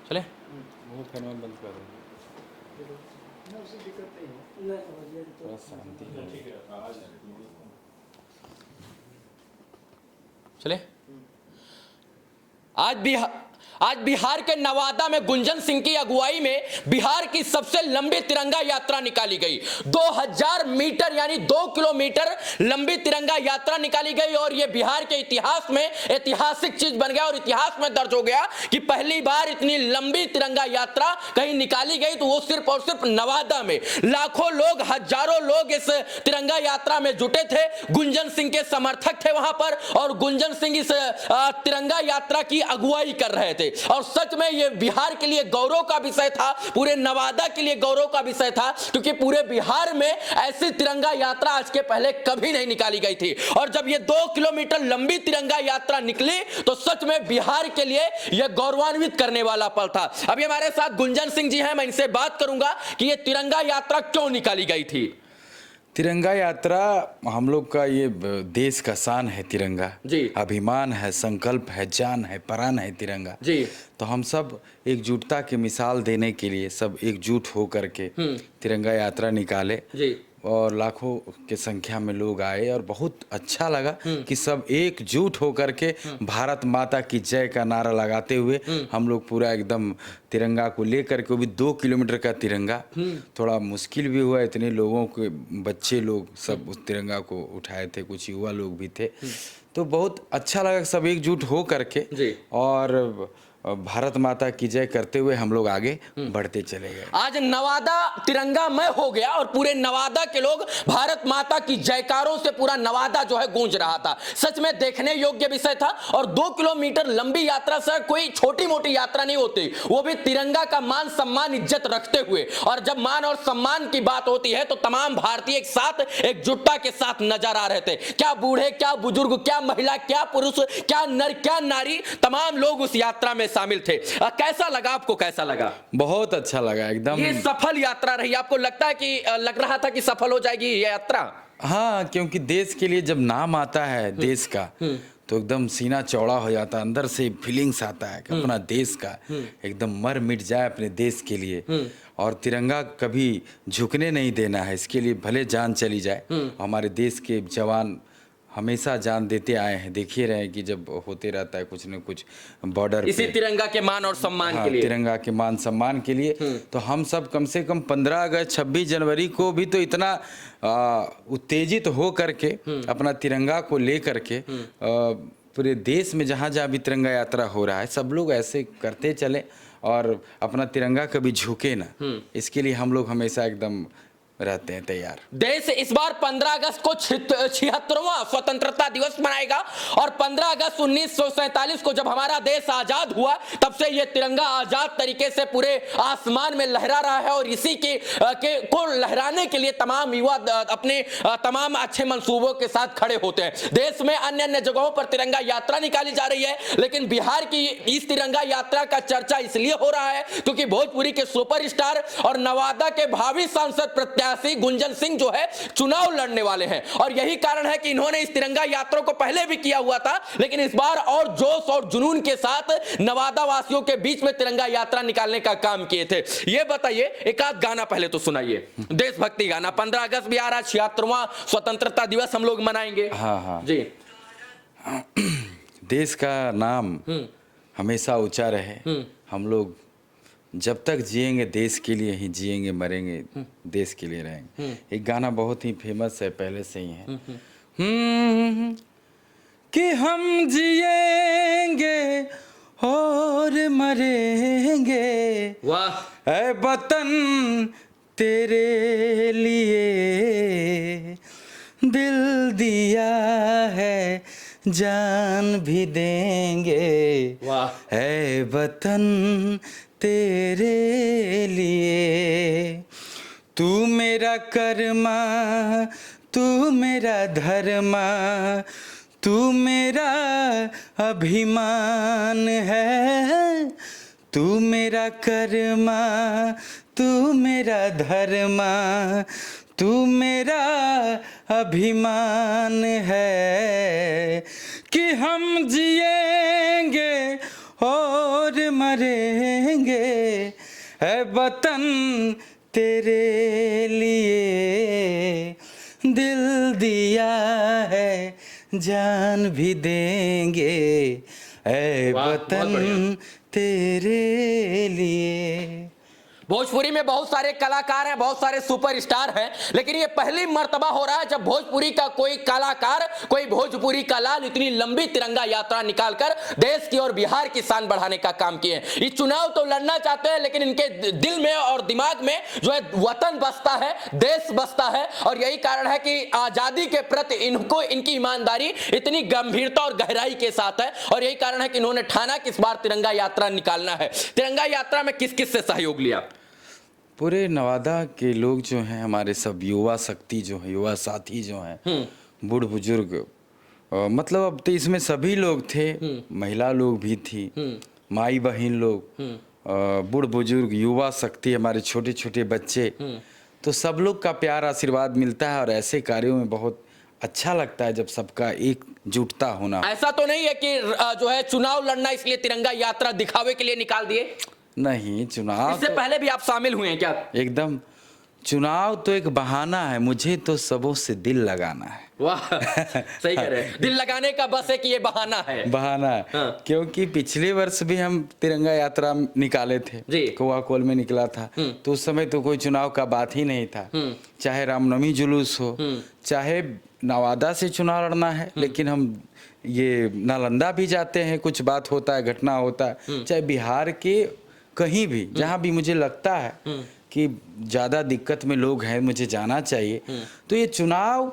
चले वो फैन में बंद कर दो। थोड़ा शांति चले। आज बिहार के नवादा में गुंजन सिंह की अगुवाई में बिहार की सबसे लंबी तिरंगा यात्रा निकाली गई। 2000 मीटर यानी 2 किलोमीटर लंबी तिरंगा यात्रा निकाली गई और यह बिहार के इतिहास में ऐतिहासिक चीज बन गया और इतिहास में दर्ज हो गया कि पहली बार इतनी लंबी तिरंगा यात्रा कहीं निकाली गई, तो वो सिर्फ और सिर्फ नवादा में। लाखों लोग, हजारों लोग इस तिरंगा यात्रा में जुटे थे। गुंजन सिंह के समर्थक थे वहां पर और गुंजन सिंह इस तिरंगा यात्रा की अगुवाई कर रहे थे। और सच में यह बिहार के लिए गौरव का विषय था, पूरे नवादा के लिए गौरव का विषय था, क्योंकि पूरे बिहार में ऐसी तिरंगा यात्रा आज के पहले कभी नहीं निकाली गई थी। और जब यह 2 किलोमीटर लंबी तिरंगा यात्रा निकली तो सच में बिहार के लिए यह गौरवान्वित करने वाला पल था। अभी हमारे साथ गुंजन सिंह जी हैं, मैं इनसे बात करूंगा कि यह तिरंगा यात्रा क्यों निकाली गई थी। तिरंगा यात्रा हम लोग का ये देश का शान है। तिरंगा जी, अभिमान है, संकल्प है, जान है, प्राण है तिरंगा जी। तो हम सब एकजुटता की मिसाल देने के लिए सब एकजुट हो करके तिरंगा यात्रा निकाले जी। और लाखों के संख्या में लोग आए और बहुत अच्छा लगा कि सब एकजुट होकर के भारत माता की जय का नारा लगाते हुए हम लोग पूरा एकदम तिरंगा को लेकर के, वो भी 2 किलोमीटर का तिरंगा। थोड़ा मुश्किल भी हुआ, इतने लोगों के बच्चे लोग सब उस तिरंगा को उठाए थे, कुछ युवा लोग भी थे, तो बहुत अच्छा लगा सब एकजुट हो करके और भारत माता की जय करते हुए हम लोग आगे बढ़ते चले गए। आज नवादा तिरंगामय हो गया और पूरे नवादा के लोग भारत माता की जयकारों से पूरा नवादा जो है गूंज रहा था। सच में देखने योग्य विषय था। और 2 किलोमीटर लंबी यात्रा से कोई छोटी मोटी यात्रा नहीं होती, वो भी तिरंगा का मान सम्मान इज्जत रखते हुए। और जब मान और सम्मान की बात होती है तो तमाम भारतीय एक साथ एकजुटता के साथ नजर आ रहे थे। क्या बूढ़े, क्या बुजुर्ग, क्या महिला, क्या पुरुष, क्या नर, क्या नारी, तमाम लोग उस यात्रा में शामिल थे। कैसा लगा आपको, कैसा लगा? बहुत अच्छा लगा एकदम। ये सफल यात्रा रही, आपको लगता है कि लग रहा था कि सफल हो जाएगी ये यात्रा? हाँ, क्योंकि देश के लिए जब नाम आता है देश का तो एकदम सीना चौड़ा हो जाता है, अंदर से फीलिंग्स आता है कि अपना देश का एकदम मर मिट जाए अपने देश के लिए। और तिरंगा कभी झुकने नहीं देना है, इसके लिए भले जान चली जाए। हमारे देश के जवान हमेशा जान देते आए हैं, देखिए रहे हैं कि जब होते रहता है कुछ न कुछ बॉर्डर इसी पे तिरंगा के मान और सम्मान हाँ, के लिए, तिरंगा के मान सम्मान के लिए। तो हम सब कम से कम 15 अगस्त 26 जनवरी को भी तो इतना उत्तेजित हो करके अपना तिरंगा को ले करके पूरे देश में जहाँ जहाँ भी तिरंगा यात्रा हो रहा है सब लोग ऐसे करते चले और अपना तिरंगा कभी झुके ना, इसके लिए हम लोग हमेशा एकदम रहते हैं तैयार। देश इस बार 15 अगस्त को 76वां स्वतंत्रता दिवस मनाएगा और 15 अगस्त 1947 को जब हमारा देश आजाद हुआ तब से यह तिरंगा आजाद तरीके से पूरे आसमान में लहरा रहा है। और इसी को लहराने के लिए तमाम युवा अपने तमाम अच्छे मंसूबों के साथ खड़े होते हैं। देश में अन्य अन्य जगहों पर तिरंगा यात्रा निकाली जा रही है, लेकिन बिहार की इस तिरंगा यात्रा का चर्चा इसलिए हो रहा है क्योंकि भोजपुरी के सुपरस्टार और नवादा के भावी सांसद प्रत्याशी गुंजन सिंह जो है चुनाव लड़ने वाले हैं। और यही कारण है कि इन्होंने इस तिरंगा यात्रा को पहले भी किया हुआ था, लेकिन इस बार और जोश और जुनून के साथ नवादा वासियों के बीच में तिरंगा यात्रा निकालने का काम किए थे। ये बताइए, एक आध गाना पहले तो सुनाइए, देशभक्ति गाना। 15 अगस्त भी आ रहा, 76वां स्वतंत्रता दिवस हम लोग मनाएंगे। हाँ हाँ जी। देश का नाम हमेशा ऊंचा रहे। हम लोग जब तक जिएंगे देश के लिए ही जिएंगे, मरेंगे देश के लिए रहेंगे। एक गाना बहुत ही फेमस है, पहले से ही है कि हम जिएंगे और मरेंगे, वाह। ऐ वतन तेरे लिए दिल दिया है, जान भी देंगे, वाह। ऐ वतन तेरे लिए। तू मेरा कर्मा, तू मेरा धर्मा, तू मेरा अभिमान है। तू मेरा कर्मा, तू मेरा धर्मा, तू मेरा अभिमान है कि हम जिएंगे और मरेंगे, है वतन तेरे लिए, दिल दिया है जान भी देंगे, है वाह, बहुत वतन बढ़िया। तेरे लिए। भोजपुरी में बहुत सारे कलाकार हैं, बहुत सारे सुपरस्टार हैं, लेकिन ये पहली मर्तबा हो रहा है जब भोजपुरी का कोई कलाकार, कोई भोजपुरी का लाल इतनी लंबी तिरंगा यात्रा निकालकर देश की और बिहार की शान बढ़ाने का काम किए हैं। ये चुनाव तो लड़ना चाहते हैं, लेकिन इनके दिल में और दिमाग में जो है वतन बसता है, देश बसता है, और यही कारण है कि आजादी के प्रति इनको इनकी ईमानदारी इतनी गंभीरता और गहराई के साथ है, और यही कारण है कि इन्होंने ठाना कि इस बार तिरंगा यात्रा निकालना है। तिरंगा यात्रा में किस किस से सहयोग लिया? पूरे नवादा के लोग जो हैं, हमारे सब युवा शक्ति जो है, युवा साथी जो हैं, बूढ़ बुजुर्ग, मतलब अब तो इसमें सभी लोग थे, महिला लोग भी थी, माई बहन लोग, बूढ़ बुजुर्ग, युवा शक्ति, हमारे छोटे छोटे बच्चे, तो सब लोग का प्यार आशीर्वाद मिलता है। और ऐसे कार्यों में बहुत अच्छा लगता है जब सबका एकजुटता होना। ऐसा तो नहीं है कि जो है चुनाव लड़ना इसलिए तिरंगा यात्रा दिखावे के लिए निकाल दिए? नहीं, चुनाव इससे तो पहले भी आप शामिल हुए हैं क्या? एकदम, चुनाव तो एक बहाना है, मुझे तो सबों से दिल लगाना है। वाह, सही कह रहे हैं। दिल लगाने का बस है कि ये बहाना है। बहाना है। हाँ। क्योंकि पिछले वर्ष भी हम तिरंगा यात्रा निकाले थे जी। कोआकोल में निकला था, तो उस समय तो कोई चुनाव का बात ही नहीं था। चाहे रामनवमी जुलूस हो, चाहे नवादा से चुनाव लड़ना है, लेकिन हम ये नालंदा भी जाते हैं, कुछ बात होता है, घटना होता है, चाहे बिहार के कहीं भी, जहाँ भी मुझे लगता है कि ज़्यादा दिक्कत में लोग हैं, मुझे जाना चाहिए। तो ये चुनाव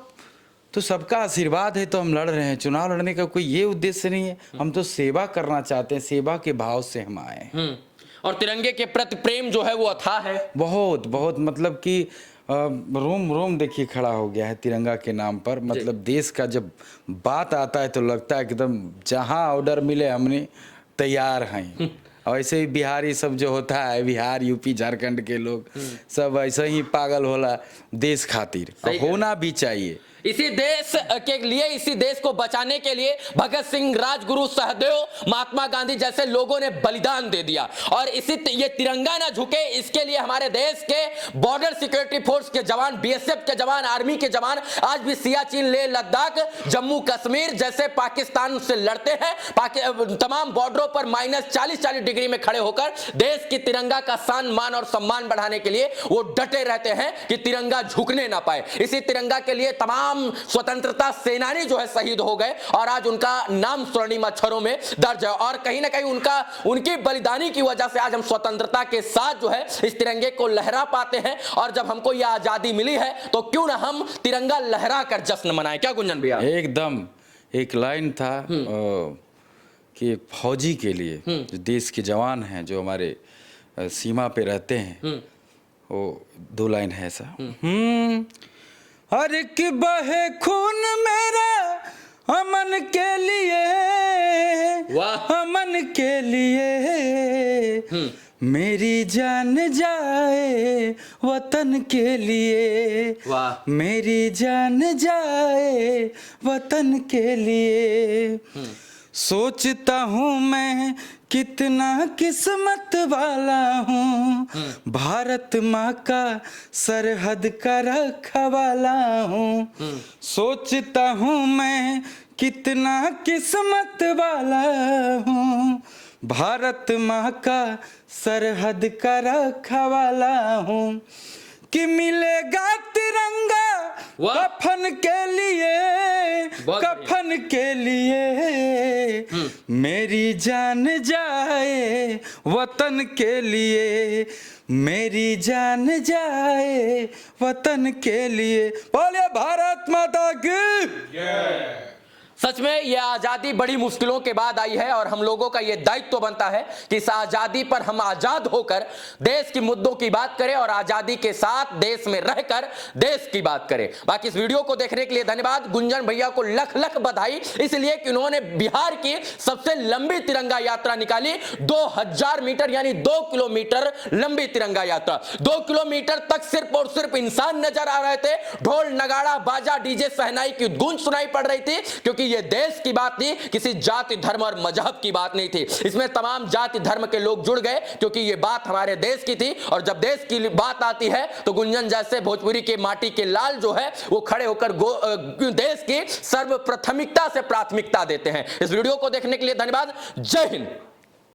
तो सबका आशीर्वाद है, तो हम लड़ रहे हैं। चुनाव लड़ने का कोई ये उद्देश्य नहीं है, हम तो सेवा करना चाहते हैं, सेवा के भाव से हम आए हैं। और तिरंगे के प्रति प्रेम जो है वो अथाह है। बहुत बहुत, मतलब कि रोम रोम देखिए खड़ा हो गया है तिरंगा के नाम पर। मतलब देश का जब बात आता है तो लगता है एकदम जहाँ ऑर्डर मिले हमने तैयार हैं। और ऐसे ही बिहारी सब जो होता है, बिहार, यूपी, झारखंड के लोग सब ऐसे ही पागल होला देश खातिर, होना भी चाहिए। इसी देश के लिए, इसी देश को बचाने के लिए भगत सिंह, राजगुरु, सहदेव, महात्मा गांधी जैसे लोगों ने बलिदान दे दिया। और इसी ये तिरंगा ना झुके, इसके लिए हमारे देश के बॉर्डर सिक्योरिटी फोर्स के जवान, बीएसएफ के जवान, आर्मी के जवान आज भी सियाचिन, लेह लद्दाख, जम्मू कश्मीर जैसे पाकिस्तान से लड़ते हैं। तमाम बॉर्डरों पर -40 डिग्री में खड़े होकर देश की तिरंगा का शान, मान और सम्मान बढ़ाने के लिए वो डटे रहते हैं कि तिरंगा झुकने ना पाए। इसी तिरंगा के लिए तमाम स्वतंत्रता सेनानी जो है शहीद हो गए, और आज उनका नाम स्वर्णिम अक्षरों में दर्ज है। और कहीं ना कहीं उनकी बलिदानी की वजह से आज हम स्वतंत्रता के साथ जो है इस तिरंगे को लहरा पाते हैं। और जब हमको यह आजादी मिली है तो क्यों ना हम तिरंगा लहरा कर जश्न मनाएं। क्या गुंजन भैया? एकदम, एक लाइन था कि एक फौजी के लिए, जो देश के जवान हैं, जो हमारे सीमा पे रहते हैं, वो 2 लाइन है ऐसा। हर एक बहे खून मेरा अमन के लिए, अमन के लिए, मेरी जान जाए वतन के लिए, मेरी जान जाए वतन के लिए। सोचता हूँ मैं कितना किस्मत वाला हूँ, भारत माँ का सरहद का रखवाला हूँ। सोचता हूँ मैं कितना किस्मत वाला हूँ, भारत माँ का सरहद का रखवाला हूँ। कि मिलेगा तिरंगा कफन के लिए, कफन के लिए, मेरी जान जाए वतन के लिए, मेरी जान जाए वतन के लिए। बोले भारत माता की। सच में यह आजादी बड़ी मुश्किलों के बाद आई है, और हम लोगों का यह दायित्व तो बनता है कि इस आजादी पर हम आजाद होकर देश की मुद्दों की बात करें, और आजादी के साथ देश में रहकर देश की बात करें। बाकी इस वीडियो को देखने के लिए धन्यवाद। गुंजन भैया को लख लख बधाई, इसलिए कि उन्होंने बिहार की सबसे लंबी तिरंगा यात्रा निकाली। 2000 मीटर यानी 2 किलोमीटर लंबी तिरंगा यात्रा। 2 किलोमीटर तक सिर्फ और सिर्फ इंसान नजर आ रहे थे। ढोल, नगाड़ा, बाजा, डीजे, शहनाई की गूंज सुनाई पड़ रही थी, क्योंकि ये देश की बात थी, किसी जाति धर्म और मजहब की बात नहीं थी। इसमें तमाम जाति धर्म के लोग जुड़ गए क्योंकि ये बात हमारे देश की थी। और जब देश की बात आती है तो गुंजन जैसे भोजपुरी के माटी के लाल जो है वो खड़े होकर देश की सर्वप्रथमिकता से प्राथमिकता देते हैं। इस वीडियो को देखने के लिए धन्यवाद। जय हिंद।